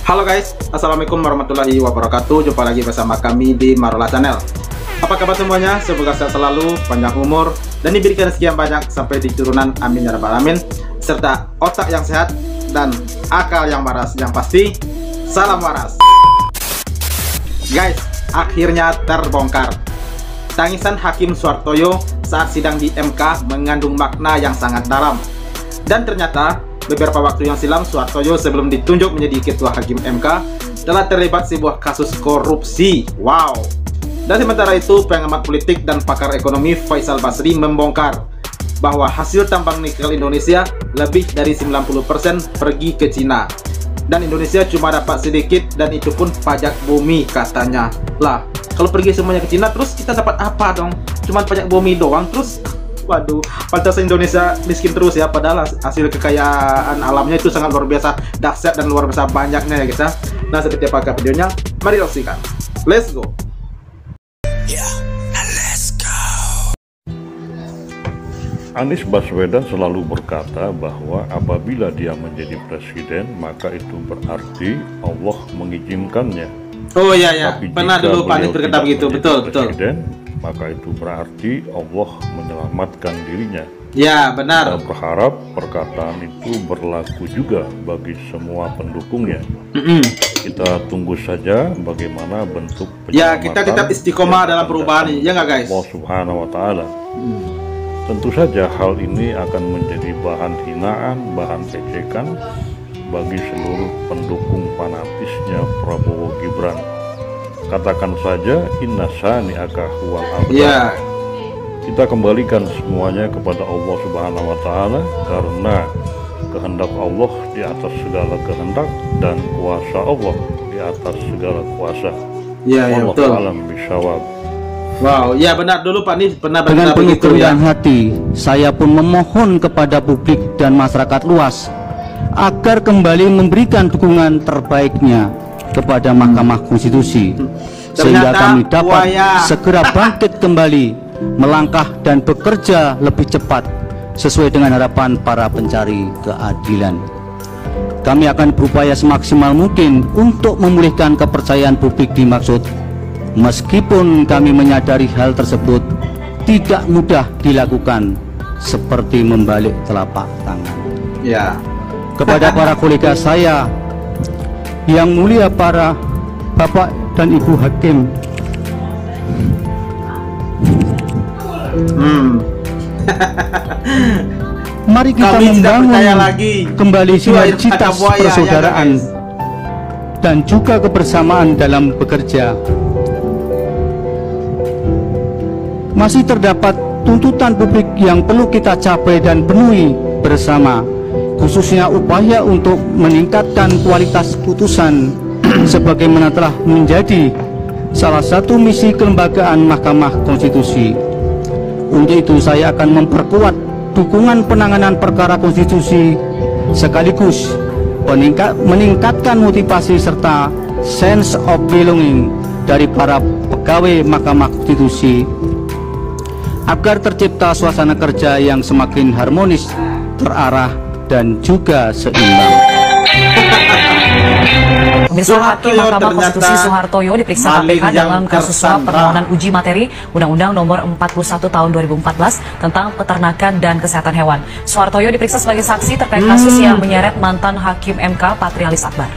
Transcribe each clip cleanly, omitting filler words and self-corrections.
Halo guys, assalamualaikum warahmatullahi wabarakatuh. Jumpa lagi bersama kami di Marola Channel. Apa kabar semuanya? Semoga sehat selalu, panjang umur, dan diberikan sekian banyak sampai di turunan, amin ya rabbal alamin. Serta otak yang sehat dan akal yang waras. Yang pasti, salam waras. Guys, akhirnya terbongkar. Tangisan Hakim Suhartoyo saat sidang di MK mengandung makna yang sangat dalam. Dan ternyata beberapa waktu yang silam, Suhartoyo sebelum ditunjuk menjadi Ketua Hakim MK telah terlibat sebuah kasus korupsi. Wow. Dan sementara itu, pengamat politik dan pakar ekonomi Faisal Basri membongkar bahwa hasil tambang nikel Indonesia lebih dari 90% pergi ke Cina. Dan Indonesia cuma dapat sedikit, dan itu pun pajak bumi katanya. Lah, kalau pergi semuanya ke Cina, terus kita dapat apa dong? Cuman pajak bumi doang, terus waduh, pantas Indonesia miskin terus ya, padahal hasil kekayaan alamnya itu sangat luar biasa dahsyat dan luar biasa banyaknya ya guys ya. Nah, seperti apakah videonya? Mari saksikan. Let's go. Anies Baswedan selalu berkata bahwa apabila dia menjadi presiden, maka itu berarti Allah mengizinkannya. Oh iya ya, Tapi pernah jika dulu Pak Anies berkata begitu, betul. Maka itu berarti Allah menyelamatkan dirinya. Ya, benar. Kita berharap perkataan itu berlaku juga bagi semua pendukungnya. Kita tunggu saja bagaimana bentuk penyelamatan. Ya, kita tetap istiqomah dalam perubahan ini, ya nggak guys? Allah Subhanahu wa Ta'ala. Tentu saja hal ini akan menjadi bahan hinaan, bahan ejekan bagi seluruh pendukung fanatisnya Prabowo Gibran. Katakan saja inna sani'aka huwal abtar. Ya. Kita kembalikan semuanya kepada Allah Subhanahu wa Ta'ala, karena kehendak Allah di atas segala kehendak dan kuasa Allah di atas segala kuasa. Ya, ya, betul. Wallahu a'lam bishawab. Wow, ya benar, dulu Pak Anies pernah Dengan berkata penuh begitu ya. kerendahan hati, saya pun memohon kepada publik dan masyarakat luas agar kembali memberikan dukungan terbaiknya kepada Mahkamah Konstitusi, sehingga Ternyata kami dapat buaya. segera bangkit kembali, melangkah dan bekerja lebih cepat sesuai dengan harapan para pencari keadilan. Kami akan berupaya semaksimal mungkin untuk memulihkan kepercayaan publik dimaksud, meskipun kami menyadari hal tersebut tidak mudah dilakukan, seperti membalik telapak tangan. Ya. Kepada para kolega saya yang mulia, para bapak dan ibu hakim, mari kita Kami tidak membangun percaya lagi kembali itu air mata sinergitas buaya, ya, persaudaraan guys? dan juga kebersamaan dalam bekerja. Masih terdapat tuntutan publik yang perlu kita capai dan penuhi bersama, khususnya upaya untuk meningkatkan kualitas putusan sebagaimana telah menjadi salah satu misi kelembagaan Mahkamah Konstitusi. Untuk itu saya akan memperkuat dukungan penanganan perkara konstitusi, sekaligus meningkatkan motivasi serta sense of belonging dari para pegawai Mahkamah Konstitusi, agar tercipta suasana kerja yang semakin harmonis, terarah, dan juga seimbang. Pemirsa, Hakim Mahkamah Konstitusi Suhartoyo diperiksa KPK dalam kasus suap permohonan uji materi Undang-Undang Nomor 41 Tahun 2014 tentang peternakan dan kesehatan hewan. Suhartoyo diperiksa sebagai saksi terkait kasus yang menyeret mantan Hakim MK Patrialis Akbar.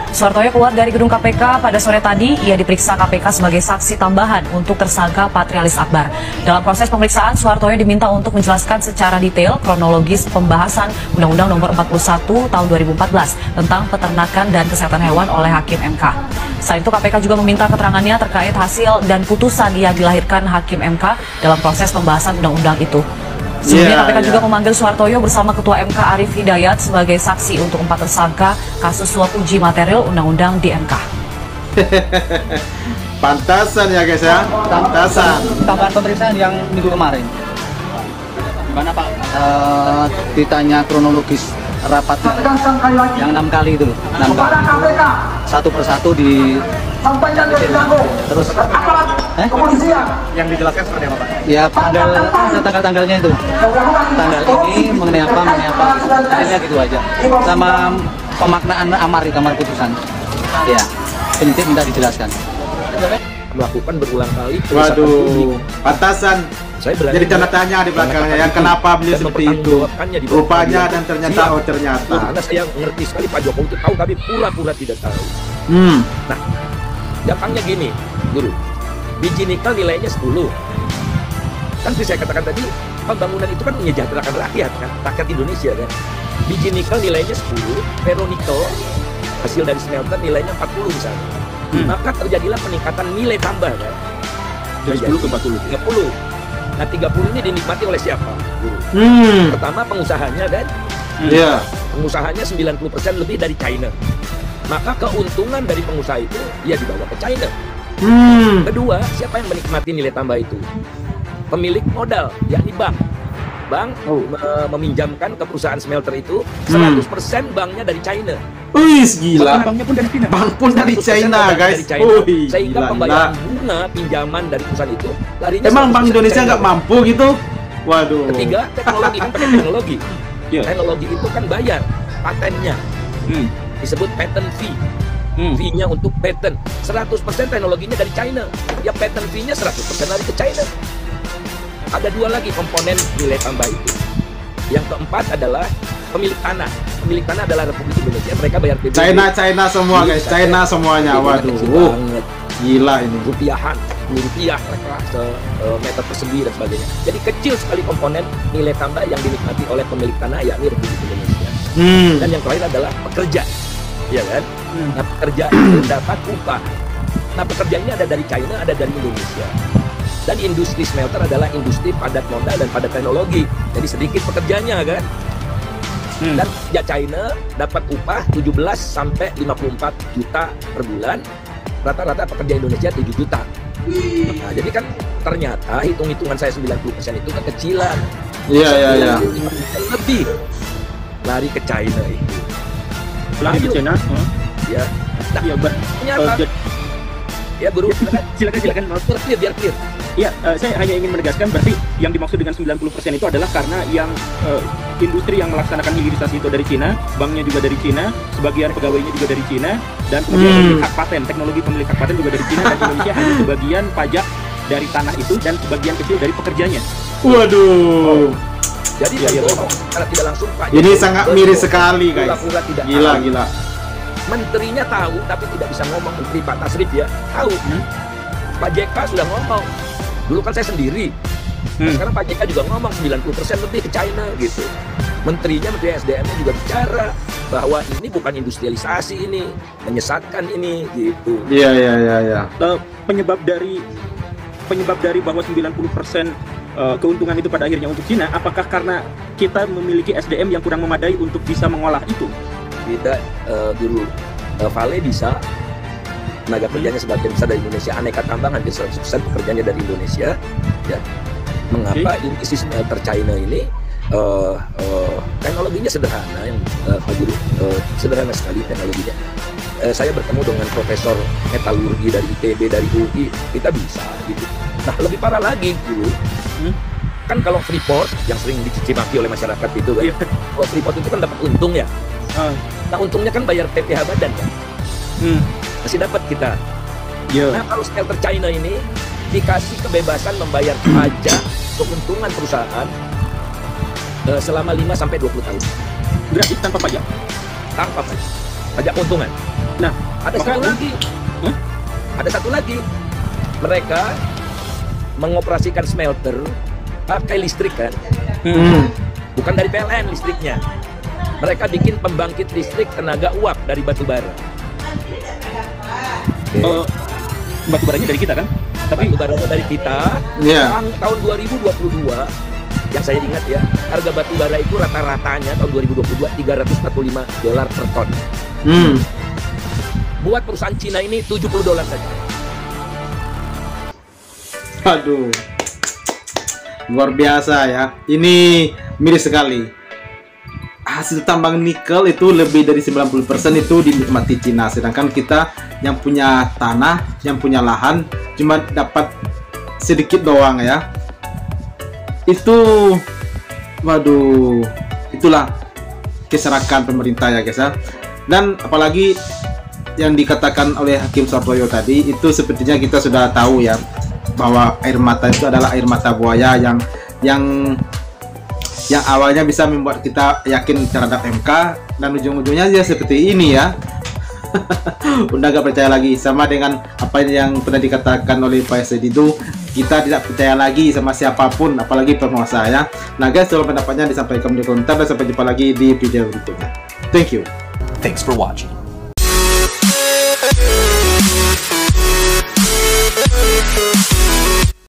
Suhartoyo keluar dari gedung KPK pada sore tadi. Ia diperiksa KPK sebagai saksi tambahan untuk tersangka Patrialis Akbar. Dalam proses pemeriksaan, Suhartoyo diminta untuk menjelaskan secara detail kronologis pembahasan Undang-Undang Nomor 41 Tahun 2014 tentang peternakan dan kesehatan hewan oleh Hakim MK. Selain itu, KPK juga meminta keterangannya terkait hasil dan putusan yang dilahirkan Hakim MK dalam proses pembahasan undang-undang itu. Sebelumnya KPK juga memanggil Suhartoyo bersama Ketua MK Arief Hidayat sebagai saksi untuk 4 tersangka kasus suap uji material undang-undang di MK. Pantasan ya guys ya, pantasan. Tambahan pemeriksaan yang minggu kemarin, gimana Pak? Ditanya kronologis rapatnya yang 6 kali itu, 6 kali satu persatu di terus yang dijelaskan seperti apa Pak? ya tanggal-tanggalnya itu, tanggal ini mengenai apa, akhirnya gitu aja. Sama pemaknaan amar putusan. Ya, penyidik minta dijelaskan. Melakukan berulang kali perusakan Waduh, publik. pantasan. Saya berani Jadi tanda tanya di belakangnya ya, kenapa beliau seperti itu? Rupanya dan ternyata, oh ternyata. Karena saya ngerti sekali Pak Jokowi itu tahu tapi pura-pura tidak tahu. Nah, datangnya gini, Guru. Biji nikel nilainya 10. Kan seperti saya katakan tadi, pembangunan itu kan menyejahterakan rakyat kan, rakyat Indonesia kan. Biji nikel nilainya 10, ferronikel hasil dari smelter nilainya 40 misalnya. Maka terjadilah peningkatan nilai tambah kan. Dari 10 ke 40. 30. Nah 30 ini dinikmati oleh siapa? Guru. Pertama pengusahanya kan. Iya. Pengusahanya 90% lebih dari China. Maka keuntungan dari pengusaha itu ya dibawa ke China. Kedua, siapa yang menikmati nilai tambah itu? Pemilik modal, yakni bank. Bank meminjamkan ke perusahaan smelter itu 100% banknya dari China. Wih, gila. Banknya pun dari China. Bank pun dari 100% China, guys. dari China. Wih, Sehingga gila, pembayaran gila. bunga pinjaman dari perusahaan itu larinya Emang Bank 100% Indonesia China. nggak mampu gitu? Waduh. Ketiga, teknologi kan pakai teknologi. Iya. Teknologi itu kan bayar patennya. Disebut patent fee. Fee-nya untuk patent 100% teknologinya dari China. Ya patent fee-nya 100% lari ke China. Ada dua lagi komponen nilai tambah itu. Yang keempat adalah pemilik tanah. Pemilik tanah adalah Republik Indonesia. Mereka bayar PBB. China semua guys, China semuanya. Waduh. Banget. Gila ini. Rupiahan, rupiah mereka meter persegi dan sebagainya. Jadi kecil sekali komponen nilai tambah yang dinikmati oleh pemilik tanah yakni Republik Indonesia. Dan yang terakhir adalah pekerja, ya kan? Nah pekerja itu dapat upah. Nah pekerja ini ada dari China, ada dari Indonesia. Dan industri smelter adalah industri padat modal dan padat teknologi. Jadi sedikit pekerjanya kan? Dan pekerja China dapat upah 17 sampai 54 juta per bulan. Rata-rata pekerja Indonesia 7 juta. Nah, jadi kan ternyata hitung-hitungan saya 90% itu kekecilan. Iya. Lebih lari ke China itu. Lari ke China. Ya. Nah, Iya, ternyata ya Guru, silakan. biar clear. Iya, saya hanya ingin menegaskan berarti yang dimaksud dengan 90% itu adalah karena yang industri yang melaksanakan hilirisasi itu dari Cina, banknya juga dari Cina, sebagian pegawainya juga dari Cina, dan kemudian pemilik hak paten, teknologi pemilik hak paten juga dari Cina, dan Indonesia hanya sebagian pajak dari tanah itu dan sebagian kecil dari pekerjanya. Waduh. Jadi Iya, secara tidak langsung Pak Ini Jokowi sangat miris sekali guys. pura-pura tidak Gila, tahu. gila. Menterinya tahu tapi tidak bisa ngomong. Menteri Pak Tasrif ya tahu. Pak JK sudah ngomong. Dulu kan saya sendiri. Nah, sekarang Pak JK juga ngomong 90% lebih ke China gitu. Menterinya, Menteri SDM-nya juga bicara bahwa ini bukan industrialisasi ini, menyesatkan ini gitu. Iya. Penyebab dari bahwa 90% keuntungan itu pada akhirnya untuk Cina, apakah karena kita memiliki SDM yang kurang memadai untuk bisa mengolah itu? Tidak, Guru. Vale bisa, tenaga kerjanya sebagian besar dari Indonesia, aneka tambang hampir 100% pekerjaannya dari Indonesia. Ya. Mengapa industri smelter China ini teknologinya sederhana, yang Pak Guru, sederhana sekali teknologinya. Saya bertemu dengan profesor metalurgi dari ITB, dari UI, kita bisa gitu. Nah lebih parah lagi Guru, kan kalau Freeport yang sering dicuci maki oleh masyarakat itu kan, kalau Freeport itu kan dapat untung ya. Nah untungnya kan bayar PPh badan kan, masih dapat kita. Nah kalau smelter China ini dikasih kebebasan membayar pajak keuntungan perusahaan selama 5-20 tahun. Gratis tanpa pajak? Tanpa pajak keuntungan. Nah ada satu lagi, mereka mengoperasikan smelter pakai listrik kan, bukan dari PLN listriknya. Mereka bikin pembangkit listrik tenaga uap dari batu bara. Batu baranya dari kita kan? Tapi batu baranya dari kita. Tahun 2022 yang saya ingat ya, harga batu bara itu rata-ratanya tahun 2022 $345 per ton. Buat perusahaan Cina ini $70 saja. Aduh, luar biasa ya. Ini miris sekali. Hasil tambang nikel itu lebih dari 90% itu dinikmati Cina, sedangkan kita yang punya tanah, yang punya lahan cuma dapat sedikit doang ya. Itu, waduh, itulah keserakan pemerintah ya guys ya. Dan apalagi yang dikatakan oleh Hakim Suhartoyo tadi, itu sepertinya kita sudah tahu ya, bahwa air mata itu adalah air mata buaya yang awalnya bisa membuat kita yakin terhadap MK, dan ujung-ujungnya dia seperti ini ya. Udah gak percaya lagi, sama dengan apa yang pernah dikatakan oleh Pak Said itu, kita tidak percaya lagi sama siapapun, apalagi penguasa ya. Nah guys, kalau pendapatnya disampaikan di komentar, dan sampai jumpa lagi di video berikutnya. Thank you. Thanks for watching.